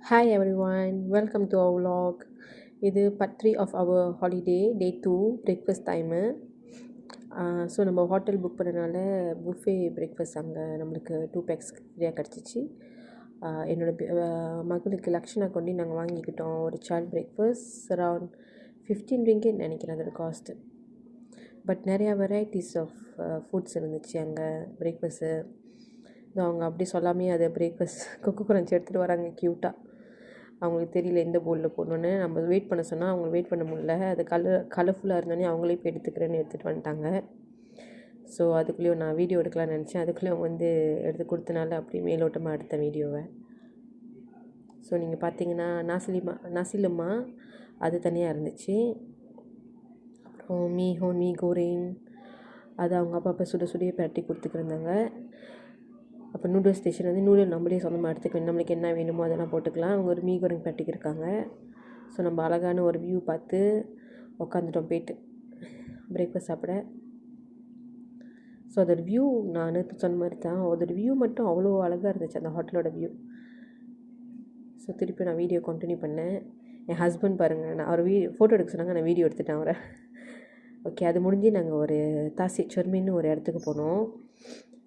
Hi everyone, welcome to our vlog. இது part 3 of our holiday, day 2, breakfast time. So நம்ம hotel book பண்ணனால buffet breakfast அங்கே நம்மளுக்கு 2 packs ஃப்ரீயாக கிடச்சிச்சு. மகளுக்கு லக்ஷனா கொண்டு நாங்கள் வாங்கிக்கிட்டோம். ஒரு சைல்ட் பிரேக்ஃபாஸ்ட் அரவுண்ட் 15 ringgit நினைக்கிறேன் அதோட காஸ்ட்டு. பட் நிறையா வெரைட்டிஸ் ஆஃப் ஃபுட்ஸ் இருந்துச்சு அங்கே பிரேக்ஃபாஸ்ட்டு. அவங்க அப்படி சொல்லாமே அதை பிரேக்ஃபாஸ்ட் கொக்கு குறைஞ்சி எடுத்துகிட்டு வராங்க க்யூட்டாக. அவங்களுக்கு தெரியல எந்த போர்டில் போடணுன்னு. நம்ம வெயிட் பண்ண சொன்னால் அவங்க வெயிட் பண்ண முடியல. அது கலர்ஃபுல்லாக இருந்தோடனே அவங்களே இப்போ எடுத்துக்கிறேன்னு எடுத்துகிட்டு வந்துட்டாங்க. ஸோ அதுக்குள்ளேயும் நான் வீடியோ எடுக்கலாம்னு நினச்சேன். அதுக்குள்ளேயும் அவங்க வந்து எடுத்து கொடுத்தனால அப்படி மேலோட்டமாக எடுத்த வீடியோவை. ஸோ நீங்கள் பார்த்தீங்கன்னா நாசிலம்மா அது தனியாக இருந்துச்சு. அப்புறம் மீ கோரிங் அது அவங்க அப்பா சுட சுடியே பரட்டி கொடுத்துக்கிருந்தாங்க. அப்போ நூடுல்ஸ் ஸ்டேஷன் வந்து நூடுல் நம்மளே சொந்தமாக எடுத்துக்கணும். நம்மளுக்கு என்ன வேணுமோ அதெல்லாம் போட்டுக்கலாம். அவங்க ஒரு மீ கோரிங் பட்டிக்கிருக்காங்க. ஸோ நம்ம அழகான ஒரு வியூ பார்த்து உட்காந்துட்டோம் போய்ட்டு பிரேக்ஃபாஸ்ட் சாப்பிட. ஸோ அதோட வியூ நான் சொன்ன மாதிரி தான். அதோட வியூ மட்டும் அவ்வளோ அழகாக இருந்துச்சு அந்த ஹோட்டலோட வியூ. ஸோ திருப்பி நான் வீடியோ கண்டினியூ பண்ணேன். என் ஹஸ்பண்ட் பாருங்கள், நான் அவர் ஃபோட்டோ எடுக்க சொன்னாங்க, நான் வீடியோ எடுத்துட்டேன் அவரை. ஓகே, அது முடிஞ்சு நாங்கள் ஒரு தாசி சொர்மின்னு ஒரு இடத்துக்கு போனோம்.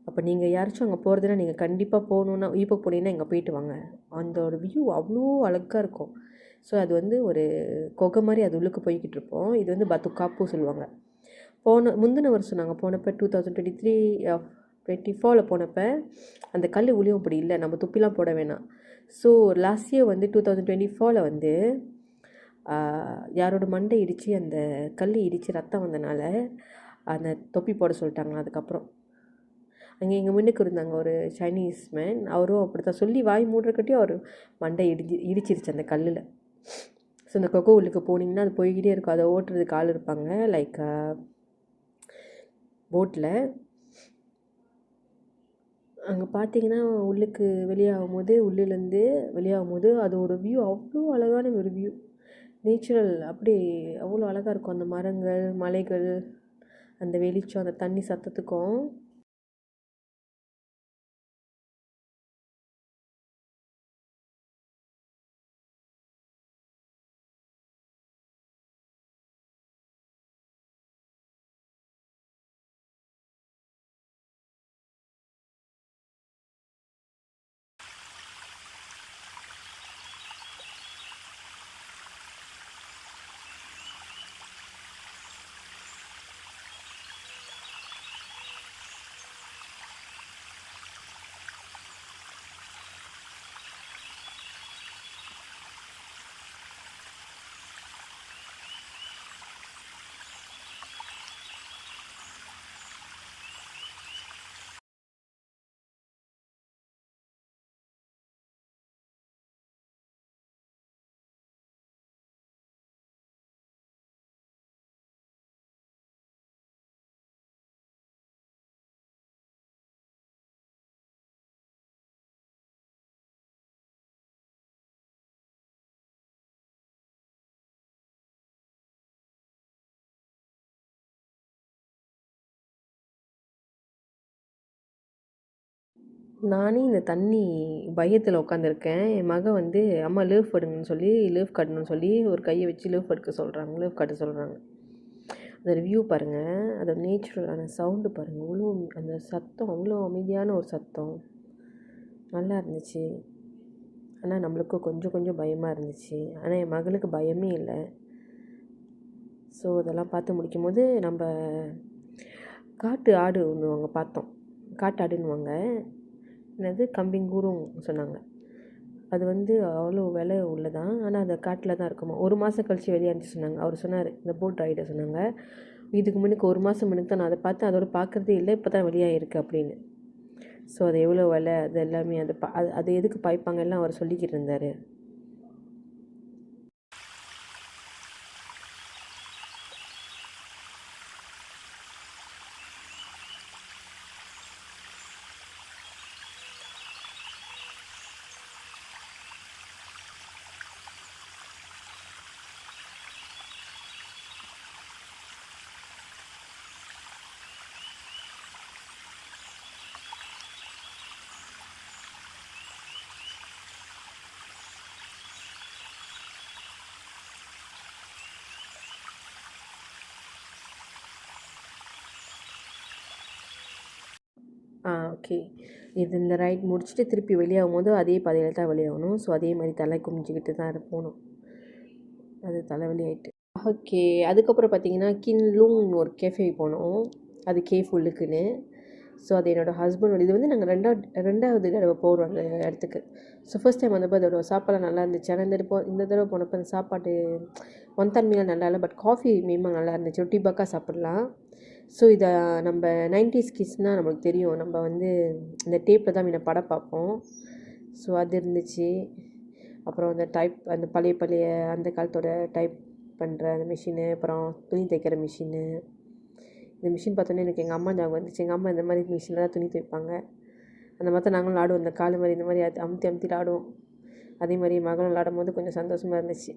அப்போ நீங்கள் யாராச்சும் அங்கே போகிறதுனா நீங்கள் கண்டிப்பாக போகணுன்னா இப்போ போனீங்கன்னா இங்கே போயிட்டு வாங்க. அந்த ஒரு வியூ அவ்வளோ அழகாக இருக்கும். ஸோ அது வந்து ஒரு கொகை மாதிரி அது உள்ளுக்கு போய்கிட்டு இருப்போம். இது வந்து பத்துக்காப்பு சொல்லுவாங்க. முந்தின வருஷம் நாங்கள் போனப்போ 2023-24 போனப்போ அந்த கல் உளியும் அப்படி இல்லை, நம்ம துப்பிலாம் போட வேணாம். ஸோ லாஸ்ட் இயர் வந்து 2024 வந்து யாரோட மண்டை இடித்து அந்த கல் இடித்து ரத்தம் வந்தனால அந்த தொப்பி போட சொல்லிட்டாங்களா. அதுக்கப்புறம் அங்கே எங்கள் முன்னுக்கு இருந்தாங்க ஒரு சைனீஸ் மேன். அவரும் அப்படி தான் சொல்லி வாய் மூடுறக்கட்டியும் அவர் மண்டை இடிச்சிருச்சு அந்த கல்லில். ஸோ அந்த கொக்கோ உள்ளுக்கு போனீங்கன்னா அது போய்கிட்டே இருக்கும். அதை ஓட்டுறதுக்கு ஆள் இருப்பாங்க, லைக் போட்டில். அங்கே பார்த்தீங்கன்னா உள்ளுக்கு உள்ளிலேருந்து வெளியாகும்போது அது ஒரு வியூ அவ்வளோ அழகான ஒரு வியூ. நேச்சுரல் அப்படி அவ்வளோ அழகாக இருக்கும். அந்த மரங்கள், மலைகள், அந்த வெளிச்சம், அந்த தண்ணி சத்தத்துக்கும். நானே இந்த தண்ணி பயத்தில் உட்காந்துருக்கேன். என் மகன் வந்து அம்மா லேஃப் எடுங்கன்னு சொல்லி காட்டணும்னு சொல்லி ஒரு கையை வச்சு லேஃப் காட்ட சொல்கிறாங்க. அதோட வியூ பாருங்கள், அதோட நேச்சுரலான சவுண்டு பாருங்கள், அவ்வளோ அந்த சத்தம் அவ்வளோ அமைதியான ஒரு சத்தம். நல்லா இருந்துச்சு. ஆனால் நம்மளுக்கு கொஞ்சம் பயமாக இருந்துச்சு. ஆனால் என் மகளுக்கு பயமே இல்லை. ஸோ அதெல்லாம் பார்த்து முடிக்கும் போது நம்ம காட்டு ஆடு ஒன்று அங்கே பார்த்தோம். காட்டு ஆடுன்னுவாங்க, என்னது கம்பிங்கூரும் சொன்னாங்க. அது வந்து அவ்வளோ விலை உள்ளதான். ஆனால் அந்த காட்டில் தான் இருக்குமா. 1 மாதம் கழித்து வெளியாச்சு சொன்னாங்க. அவர் சொன்னார், இந்த போட் ரைடர் சொன்னாங்க, இதுக்கு முன்னுக்கு 1 மாதம் முன்னுக்கு தான் நான் அதை பார்த்து அதோட பார்க்குறதே இல்லை, இப்போ தான் வெளியாகிருக்கு அப்படின்னு. ஸோ அது எவ்வளோ விலை, அது எல்லாமே அது எதுக்கு பாய்ப்பாங்க எல்லாம் அவர் சொல்லிக்கிட்டு இருந்தார். ஓகே. இது இந்த ரைட் முடிச்சுட்டு திருப்பி வெளியாகும்போது அதே பாதையில் தான் வெளியாகணும். ஸோ அதே மாதிரி தலை குமிஞ்சிக்கிட்டு தான் போகணும். அது தலைவலி ஆகிட்டு. ஓகே. அதுக்கப்புறம் பார்த்தீங்கன்னா கின்லூங்னு ஒரு கேஃபே போனோம். அது கேஃப் உள்ளுக்குன்னு. ஸோ அது என்னோடய ஹஸ்பண்டோட. இது வந்து நாங்கள் ரெண்டாவது தடவை போகிறோம் அந்த இடத்துக்கு. ஸோ ஃபர்ஸ்ட் டைம் வந்தப்போ அதோட சாப்பாடுலாம் நல்லா இருந்துச்சு. ஆனால் இந்த தடவை போனப்போ அந்த சாப்பாடு ஒன்தன்மையாக நல்லா இல்லை. பட் காஃபி மீமாக நல்லா இருந்துச்சு. ஒரு டீபாக்காக சாப்பிட்லாம். ஸோ இதை நம்ம 90s கிட்ஸ்னால் நம்மளுக்கு தெரியும். நம்ம வந்து இந்த டேப்பில் தான் முன்ன படம் பார்ப்போம். ஸோ அது இருந்துச்சு. அப்புறம் அந்த பழைய அந்த காலத்தோட டைப் பண்ணுற அந்த மிஷினு, அப்புறம் துணி தைக்கிற மிஷினு. இந்த மிஷின் பார்த்தோன்னே எனக்கு எங்கள் அம்மா ஞாபகம் வந்துச்சு. எங்கள் அம்மா இந்த மாதிரி மிஷினில் தான் துணி துவைப்பாங்க. அந்த மாதிரி நாங்களும் ஆடுவோம். இந்த காலு மாதிரி இந்த மாதிரி அமுத்திட்டு ஆடுவோம். அதே மாதிரி மகளும் விளாடும் போது கொஞ்சம் சந்தோஷமாக இருந்துச்சு.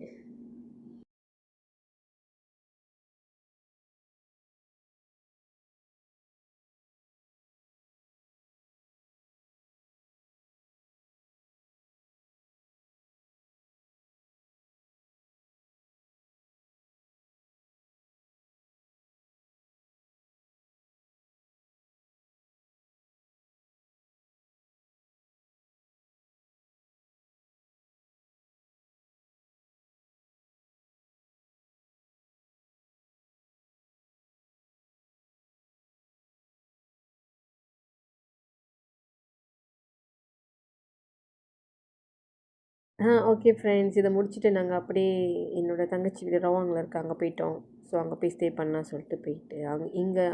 ஓகே ஃப்ரெண்ட்ஸ், இதை முடிச்சுட்டு நாங்கள் அப்படியே என்னோடய தங்கச்சி வீடு ரவாங்கில் இருக்க அங்கே போயிட்டோம். ஸோ அங்கே போய் ஸ்டே பண்ணலாம் சொல்லிட்டு போயிட்டு இங்கே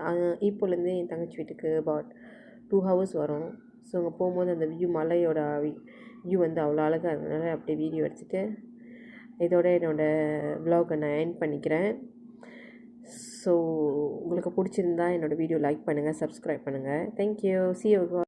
ஈப்போலேருந்து என் தங்கச்சி வீட்டுக்கு அபவுட் 2 hours வரும். ஸோ அங்கே போகும்போது அந்த மலையோட வியூ வந்து அவ்வளோ அழகாக இருந்ததுனால அப்படியே வீடியோ எடுத்துகிட்டு இதோட என்னோடய வ்ளாகை நான் எண்ட் பண்ணிக்கிறேன். ஸோ உங்களுக்கு பிடிச்சிருந்தா என்னோடய வீடியோ லைக் பண்ணுங்கள், சப்ஸ்கிரைப் பண்ணுங்கள். தேங்க்யூ. See you.